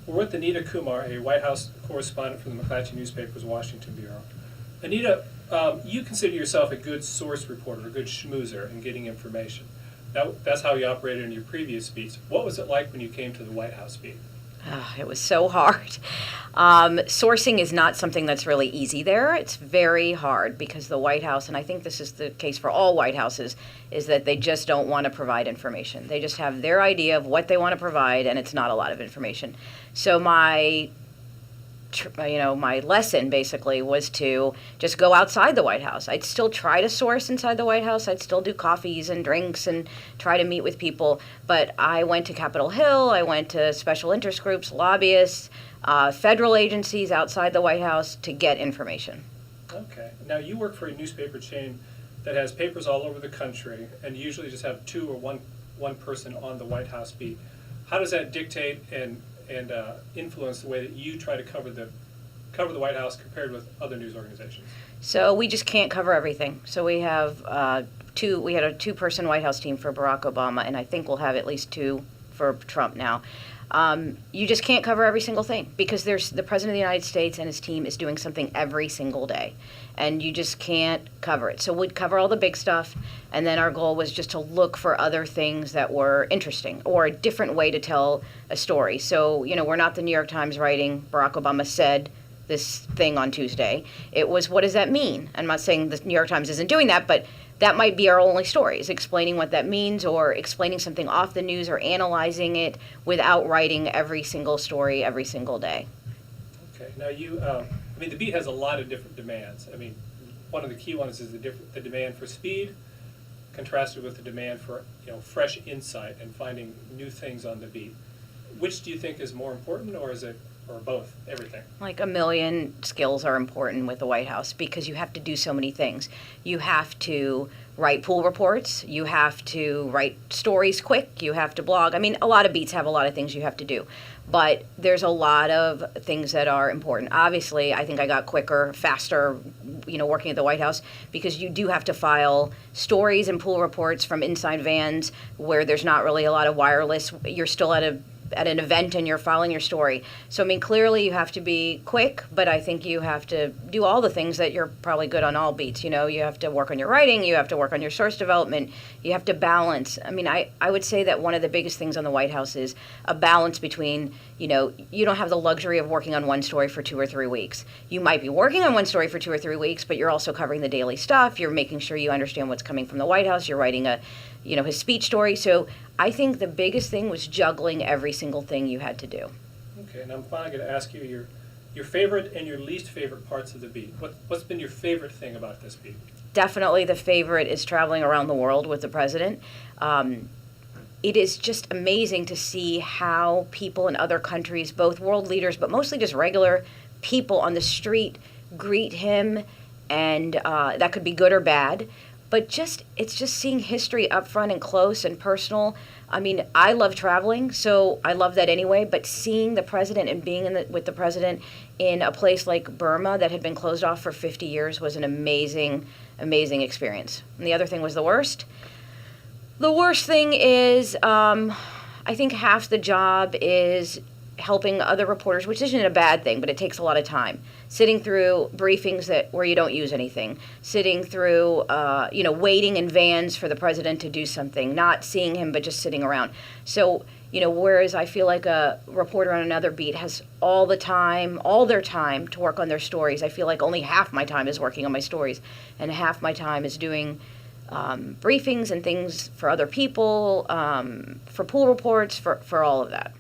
We're with Anita Kumar, a White House correspondent from the McClatchy newspaper's Washington Bureau. Anita, you consider yourself a good source reporter, a good schmoozer in getting information. That's how you operated in your previous beats. What was it like when you came to the White House beat? Oh, it was so hard. Sourcing is not something that's really easy there. It's very hard because the White House, and I think this is the case for all White Houses, is that they just don't want to provide information. They just have their idea of what they want to provide, and it's not a lot of information. So my lesson basically was to just go outside the White House. I'd still try to source inside the White House. I'd still do coffees and drinks and try to meet with people. But I went to Capitol Hill. I went to special interest groups, lobbyists, federal agencies outside the White House to get information. Okay. Now you work for a newspaper chain that has papers all over the country and usually just have two or one person on the White House beat. How does that dictate and influence the way that you try to cover the White House compared with other news organizations? So we just can't cover everything. So we have we had a two-person White House team for Barack Obama, and I think we'll have at least two for Trump now. You just can't cover every single thing because there's the President of the United States and his team is doing something every single day, and you just can't cover it. So we'd cover all the big stuff, and then our goal was just to look for other things that were interesting or a different way to tell a story. So, we're not the New York Times writing, Barack Obama said this thing on Tuesday. It was, what does that mean? I'm not saying the New York Times isn't doing that, but that might be our only story, is explaining what that means or explaining something off the news or analyzing it without writing every single story every single day. Okay. Now the beat has a lot of different demands. One of the key ones is the demand for speed contrasted with the demand for fresh insight and finding new things on the beat. Which do you think is more important, or both, everything? Like a million skills are important with the White House because you have to do so many things. You have to write pool reports. You have to write stories quick. You have to blog. A lot of beats have a lot of things you have to do. But there's a lot of things that are important. Obviously, I think I got quicker, faster, working at the White House because you do have to file stories and pool reports from inside vans where there's not really a lot of wireless. You're still at an event and you're filing your story. So, clearly you have to be quick, but I think you have to do all the things that you're probably good on all beats. You have to work on your writing, you have to work on your source development, you have to balance. I would say that one of the biggest things on the White House is a balance between, you don't have the luxury of working on one story for 2 or 3 weeks. You might be working on one story for 2 or 3 weeks, but you're also covering the daily stuff. You're making sure you understand what's coming from the White House. You're writing his speech story. So I think the biggest thing was juggling every single thing you had to do. Okay, and I'm finally going to ask you your favorite and your least favorite parts of the beat. What's been your favorite thing about this beat? Definitely the favorite is traveling around the world with the president. It is just amazing to see how people in other countries, both world leaders, but mostly just regular people on the street, greet him, and that could be good or bad. But it's just seeing history up front and close and personal. I love traveling, so I love that anyway, but seeing the president and being with the president in a place like Burma that had been closed off for 50 years was an amazing, amazing experience. And the other thing was the worst. The worst thing is, I think half the job is helping other reporters, which isn't a bad thing, but it takes a lot of time. Sitting through briefings where you don't use anything, sitting through, waiting in vans for the president to do something, not seeing him, but just sitting around. So, whereas I feel like a reporter on another beat has all their time to work on their stories, I feel like only half my time is working on my stories, and half my time is doing briefings and things for other people, for pool reports, for all of that.